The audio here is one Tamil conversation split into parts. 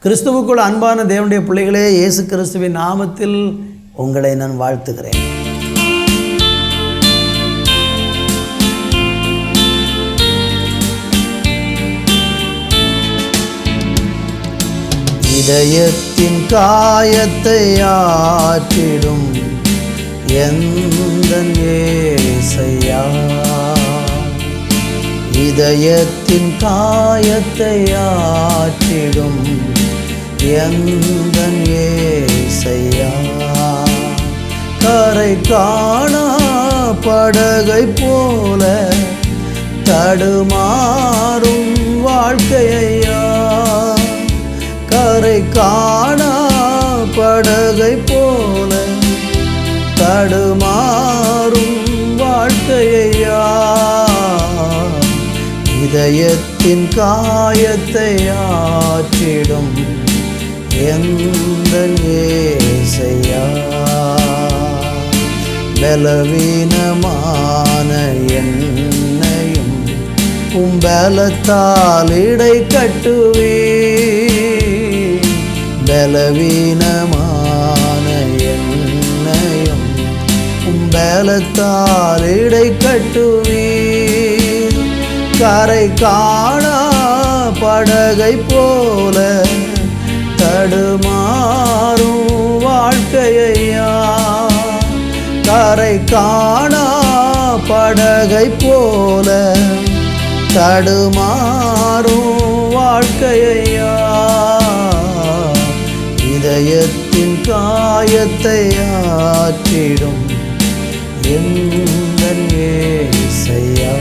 கிறிஸ்துவுக்குள் அன்பான தேவனுடைய பிள்ளைகளே, இயேசு கிறிஸ்துவின் நாமத்தில் உங்களை நான் வாழ்த்துகிறேன். இதயத்தின் காயத்தை ஆற்றிடும் எந்தன் இயேசையா, இதயத்தின் காயத்தை ஆற்றிடும் எந்தன் இயேசையா, கரை காணா படகை போல தடுமாறும் வாழ்க்கையா, கரை காணா படகை போல தடுமாறும் வாழ்க்கையா, இதயத்தின் காயத்தை ஆற்றிடும் எந்தன் இயேசையா, பலவீனமான என்னையும் பலத்தால் இடை கட்டுவே, பலவீனமான என்னையும் பலத்தால் இடை கட்டுவே, கரை காணா படகை போல தடுமாறும் வாழ்க்கையா, கரை காணா படகை போல தடுமாறும் வாழ்க்கையா, இதயத்தின் காயத்தை ஆற்றிடும் எந்தன் இயேசையா,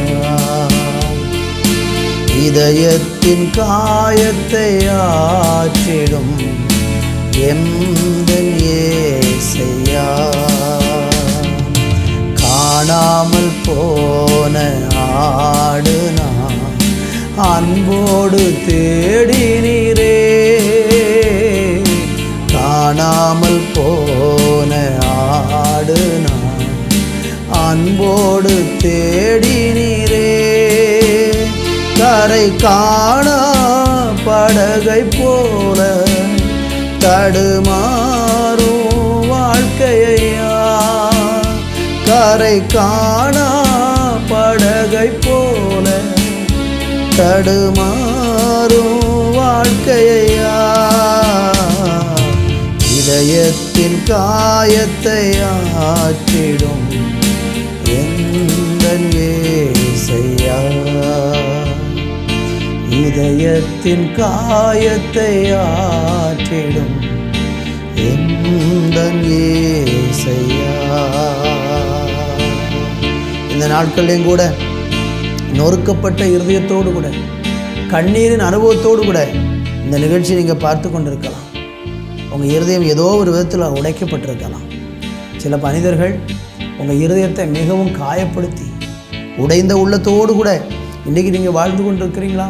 இதயத்தின் காயத்தை ஆற்றிடும் எந்தன் இயேசையா, காணாமல் போன ஆடு நான் அன்போடு தேடினீரே, காணாமல் போன ஆடு நான் அன்போடு தேடினீரே, கரை காணா படகை போல தடுமாறும் வாழ்க்கையா, கரை காணா படகை போல தடுமாறும் வாழ்க்கையா, இதயத்தின் காயத்தை ஆற்றிடும் எந்தன் இயேசையா, இதயத்தின் காயத்தை ஆற்றிடும் எந்தன் இயேசையா. இந்த நாட்களையும் கூட நொறுக்கப்பட்ட இருதயத்தோடு கூட கண்ணீரின் அனுபவத்தோடு கூட இந்த நிகழ்ச்சியை நீங்கள் பார்த்து கொண்டிருக்கலாம். உங்கள் இருதயம் ஏதோ ஒரு விதத்தில் உடைக்கப்பட்டிருக்கலாம். சில மனிதர்கள் உங்கள் இருதயத்தை மிகவும் காயப்படுத்தி உடைந்த உள்ளத்தோடு கூட இன்றைக்கி நீங்கள் வாழ்ந்து கொண்டிருக்கிறீங்களா?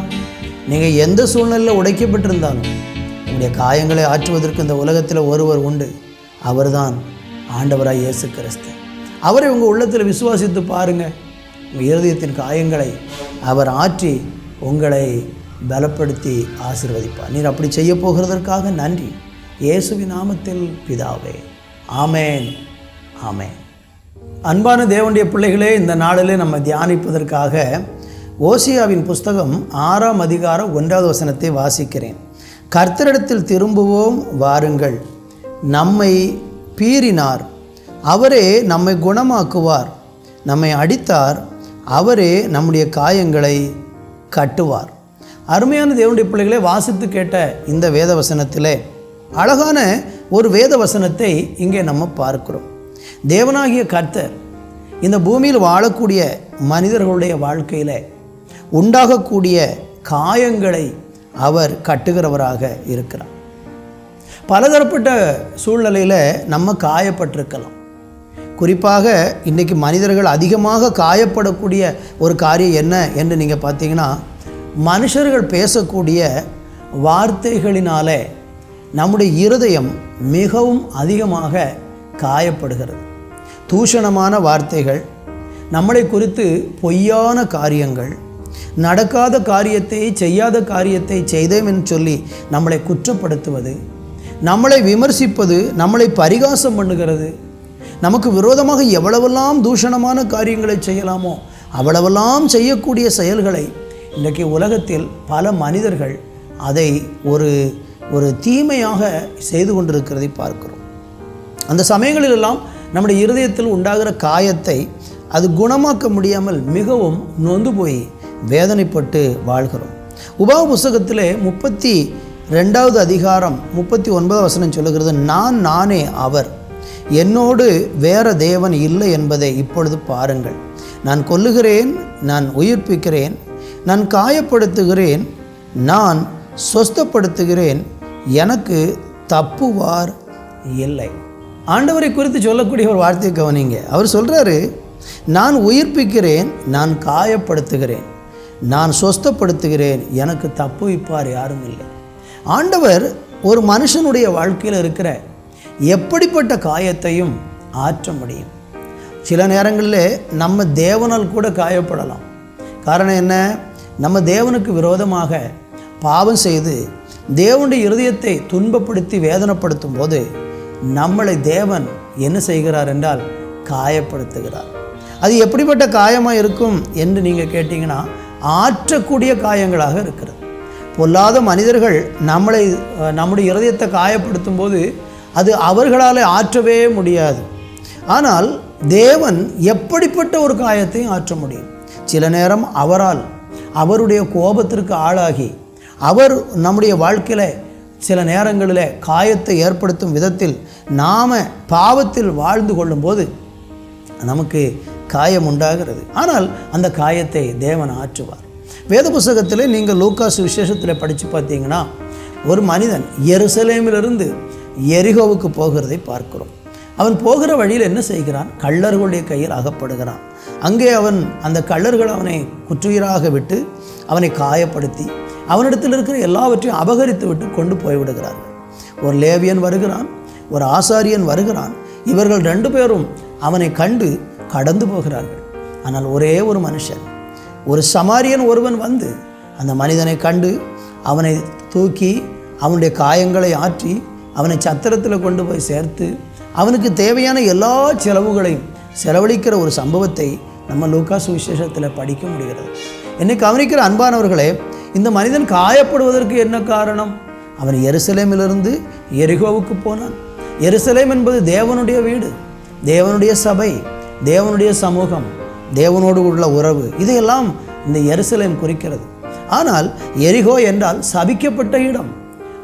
நீங்கள் எந்த சூழ்நிலையில் உடைக்கப்பட்டிருந்தாலும் உங்களுடைய காயங்களை ஆற்றுவதற்கு இந்த உலகத்தில் ஒருவர் உண்டு. அவர்தான் ஆண்டவராய் இயேசு கிறிஸ்து. அவரை உங்கள் உள்ளத்தில் விசுவாசித்து பாருங்கள். உங்கள் இருதயத்தின் காயங்களை அவர் ஆற்றி உங்களை பலப்படுத்தி ஆசீர்வதிப்பார். நீர் அப்படி செய்ய போகிறதற்காக நன்றி. இயேசுவின் நாமத்தில் பிதாவே, ஆமேன், ஆமேன். அன்பான தேவனுடைய பிள்ளைகளே, இந்த நாளிலே நம்ம தியானிப்பதற்காக ஓசியாவின் புஸ்தகம் 6ஆம் அதிகாரம் 1வது வசனத்தை வாசிக்கிறேன். கர்த்தரிடத்தில் திரும்புவோம் வாருங்கள், நம்மை பீறினார், அவரே நம்மை குணமாக்குவார், நம்மை அடித்தார், அவரே நம்முடைய காயங்களை கட்டுவார். அருமையான தேவனுடைய பிள்ளைகளே, வாசித்து கேட்ட இந்த வேத வசனத்திலே அழகான ஒரு வேத வசனத்தை இங்கே நம்ம பார்க்கிறோம். தேவனாகிய கர்த்தர் இந்த பூமியில் வாழக்கூடிய மனிதர்களுடைய வாழ்க்கையில் உண்டாகக்கூடிய காயங்களை அவர் கட்டுகிறவராக இருக்கிறார். பலதரப்பட்ட சூழ்நிலையில் நம்ம காயப்பட்டிருக்கலாம். குறிப்பாக இன்றைக்கி மனிதர்கள் அதிகமாக காயப்படக்கூடிய ஒரு காரியம் என்ன என்று நீங்கள் பார்த்தீங்கன்னா, மனுஷர்கள் பேசக்கூடிய வார்த்தைகளினாலே நம்முடைய இருதயம் மிகவும் அதிகமாக காயப்படுகிறது. தூஷணமான வார்த்தைகள், நம்மளை குறித்து பொய்யான காரியங்கள், நடக்காத காரியத்தை, செய்யாத காரியத்தை செய்தேன் என்று சொல்லி நம்மளை குற்றப்படுத்துவது, நம்மளை விமர்சிப்பது, நம்மளை பரிகாசம் பண்ணுகிறது, நமக்கு விரோதமாக எவ்வளவெல்லாம் தூஷணமான காரியங்களை செய்யலாமோ அவ்வளவெல்லாம் செய்யக்கூடிய செயல்களை இன்றைக்கு உலகத்தில் பல மனிதர்கள் அதை ஒரு தீமையாக செய்து கொண்டிருக்கிறதை பார்க்கிறோம். அந்த சமயங்களிலெல்லாம் நம்முடைய இருதயத்தில் உண்டாகிற காயத்தை அது குணமாக்க முடியாமல் மிகவும் நொந்து போய் வேதனைப்பட்டு வாழ்கிறோம். உபாகம புஸ்தகத்திலே 32வது அதிகாரம் 39வது வசனம் சொல்லுகிறது, நானே அவர், என்னோடு வேற தேவன் இல்லை என்பதை இப்பொழுது பாருங்கள். நான் கொல்லுகிறேன், நான் உயிர்ப்பிக்கிறேன், நான் காயப்படுத்துகிறேன், நான் சொஸ்தப்படுத்துகிறேன், எனக்கு தப்புவார் இல்லை. ஆண்டவரை குறித்து சொல்லக்கூடிய ஒரு வார்த்தையை கவனிங்க. அவர் சொல்கிறாரு, நான் உயிர்ப்பிக்கிறேன், நான் காயப்படுத்துகிறேன், நான் சொஸ்தப்படுத்துகிறேன், எனக்கு தப்புவிப்பார் யாரும் இல்லை. ஆண்டவர் ஒரு மனுஷனுடைய வாழ்க்கையில் இருக்கிற எப்படிப்பட்ட காயத்தையும் ஆற்ற முடியும். சில நேரங்களில் நம்ம தேவனால் கூட காயப்படலாம். காரணம் என்ன? நம்ம தேவனுக்கு விரோதமாக பாவம் செய்து தேவனுடைய இருதயத்தை துன்பப்படுத்தி வேதனைப்படுத்தும் போது நம்மளை தேவன் என்ன செய்கிறார் என்றால் காயப்படுத்துகிறார். அது எப்படிப்பட்ட காயமாக இருக்கும் என்று நீங்கள் கேட்டிங்கன்னா, ஆற்றக்கூடிய காயங்களாக இருக்கிறது. பொல்லாத மனிதர்கள் நம்முடைய இருதயத்தை காயப்படுத்தும் போது அது அவர்களால் ஆற்றவே முடியாது. ஆனால் தேவன் எப்படிப்பட்ட ஒரு காயத்தையும் ஆற்ற முடியும். சில நேரம் அவருடைய கோபத்திற்கு ஆளாகி அவர் நம்முடைய வாழ்க்கையில் சில நேரங்களில் காயத்தை ஏற்படுத்தும் விதத்தில் நாம் பாவத்தில் வாழ்ந்து கொள்ளும்போது நமக்கு காயம் உண்டாகிறது. ஆனால் அந்த காயத்தை தேவன் ஆற்றுவார். வேத புஸ்தகத்தில் நீங்கள் லூக்கா சுவிசேஷத்தில் படித்து பார்த்தீங்கன்னா, ஒரு மனிதன் எருசலேமிலிருந்து எரிகோவுக்கு போகிறதை பார்க்கிறோம். அவன் போகிற வழியில் என்ன செய்கிறான்? கள்ளர்களுடைய கையில் அகப்படுகிறான். அங்கே அந்த கள்ளர்கள் அவனை குற்றுயிராக விட்டு அவனை காயப்படுத்தி அவனிடத்தில் இருக்கிற எல்லாவற்றையும் அபகரித்து விட்டு கொண்டு போய்விடுகிறார்கள். ஒரு லேவியன் வருகிறான், ஒரு ஆசாரியன் வருகிறான். இவர்கள் 2 பேரும் அவனை கண்டு கடந்து போகிறார்கள். ஆனால் ஒரே ஒரு மனுஷன், ஒரு சமாரியன் ஒருவன் வந்து அந்த மனிதனை கண்டு அவனை தூக்கி அவனுடைய காயங்களை ஆற்றி அவனை சத்திரத்தில் கொண்டு போய் சேர்த்து அவனுக்கு தேவையான எல்லா செலவுகளையும் செலவழிக்கிற ஒரு சம்பவத்தை நம்ம லூக்கா சுவிசேஷத்தில் படிக்க முடிகிறது. என்னை கவனிக்கிற அன்பானவர்களே, இந்த மனிதன் காயப்படுவதற்கு என்ன காரணம்? அவன் எருசலேமிலிருந்து எரிகோவுக்கு போனான். எருசலேம் என்பது தேவனுடைய வீடு, தேவனுடைய சபை, தேவனுடைய சமூகம், தேவனோடு உள்ள உறவு, இதையெல்லாம் இந்த எருசலேம் குறிக்கிறது. ஆனால் எரிகோ என்றால் சபிக்கப்பட்ட இடம்.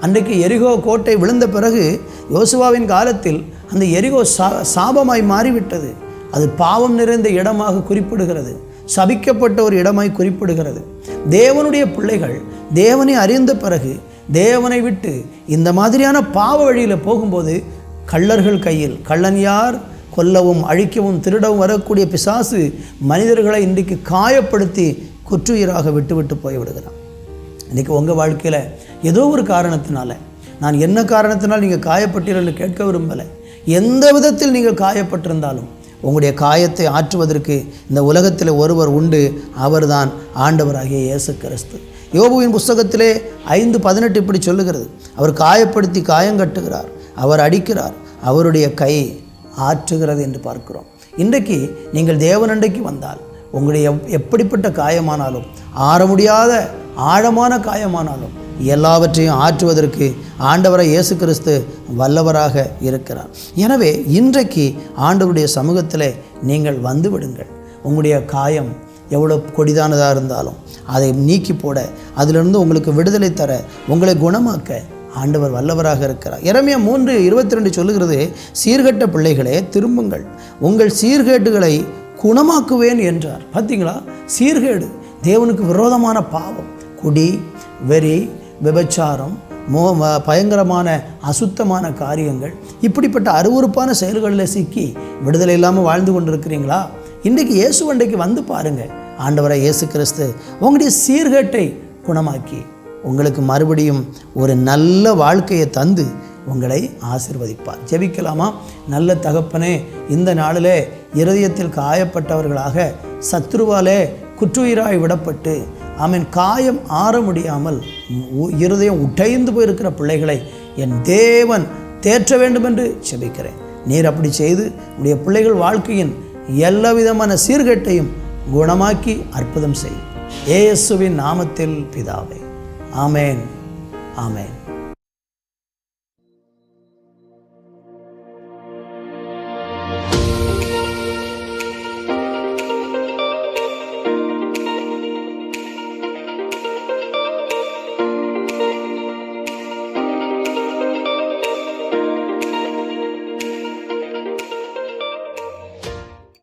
அன்றைக்கு எரிகோ கோட்டை விழுந்த பிறகு யோசுவாவின் காலத்தில் அந்த எரிகோ சாபமாய் மாறிவிட்டது. அது பாவம் நிறைந்த இடமாக குறிப்பிடுகிறது, சபிக்கப்பட்ட ஒரு இடமாய் குறிப்பிடுகிறது. தேவனுடைய பிள்ளைகள் தேவனை அறிந்த பிறகு தேவனை விட்டு இந்த மாதிரியான பாவ வழியில் போகும்போது கள்ளர்கள் கையில், கள்ளன் யார்? கொல்லவும் அழிக்கவும் திருடவும் வரக்கூடிய பிசாசு மனிதர்களை இன்றைக்கு காயப்படுத்தி குற்றுயிராக விட்டு போய்விடுகிறான். இன்றைக்கி உங்கள் வாழ்க்கையில் ஏதோ ஒரு காரணத்தினால, நான் என்ன காரணத்தினால் நீங்கள் காயப்பட்டீர்கள் கேட்க விரும்பலை, எந்த விதத்தில் நீங்கள் காயப்பட்டிருந்தாலும் உங்களுடைய காயத்தை ஆற்றுவதற்கு இந்த உலகத்தில் ஒருவர் உண்டு. அவர்தான் ஆண்டவராகிய இயேசு கிறிஸ்து. யோபுவின் புஸ்தகத்திலே 5:18 இப்படி சொல்லுகிறது, அவர் காயப்படுத்தி காயங்கட்டுகிறார், அவர் அடிக்கிறார், அவருடைய கை ஆற்றுகிறது என்று பார்க்கிறோம். இன்றைக்கு நீங்கள் தேவனண்டைக்கு வந்தால் உங்களுடைய எப்படிப்பட்ட காயமானாலும், ஆற முடியாத ஆழமான காயமானாலும் எல்லாவற்றையும் ஆற்றுவதற்கு ஆண்டவராய் இயேசு கிறிஸ்து வல்லவராக இருக்கிறார். எனவே இன்றைக்கு ஆண்டவருடைய சமூகத்தில் நீங்கள் வந்து விடுங்கள். உங்களுடைய காயம் எவ்வளோ கொடிதானதாக இருந்தாலும் அதை நீக்கி போட, அதிலிருந்து உங்களுக்கு விடுதலை தர, உங்களை குணமாக்க ஆண்டவர் வல்லவராக இருக்கிறார். எரேமியா 3:22 சொல்லுகிறது, சீர்கெட்ட பிள்ளைகளே திரும்புங்கள், உங்கள் சீர்கேடுகளை குணமாக்குவேன் என்றார். பார்த்தீங்களா? சீர்கேடு தேவனுக்கு விரோதமான பாவம், குடி, வெறி, விபச்சாரம், பயங்கரமான அசுத்தமான காரியங்கள், இப்படிப்பட்ட அருவருப்பான செயல்களில் சிக்கி விடுதலை இல்லாமல் வாழ்ந்து கொண்டிருக்கிறீங்களா? இன்றைக்கு இயேசுவண்டைக்கு வந்து பாருங்கள். ஆண்டவராய் இயேசு கிறிஸ்து உங்களுடைய சீர்கேட்டை குணமாக்கி உங்களுக்கு மறுபடியும் ஒரு நல்ல வாழ்க்கையை தந்து உங்களை ஆசீர்வதிப்பார். ஜெபிக்கலாமா? நல்ல தகப்பனே, இந்த நாளிலே இருதயத்தில் காயப்பட்டவர்களாக, சத்துருவாலே குற்றுயிராய் விடப்பட்டு ஆமீன், காயம் ஆற முடியாமல் இருதயம் உடைந்து போயிருக்கிற பிள்ளைகளை என் தேவன் தேற்ற வேண்டும் என்று செபிக்கிறேன். நீர் அப்படி செய்து உடைய பிள்ளைகள் வாழ்க்கையின் எல்லா விதமான சீர்கேட்டையும் குணமாக்கி அற்புதம் செய்யும். இயேசுவின் நாமத்தில் பிதாவே, ஆமேன், ஆமேன்.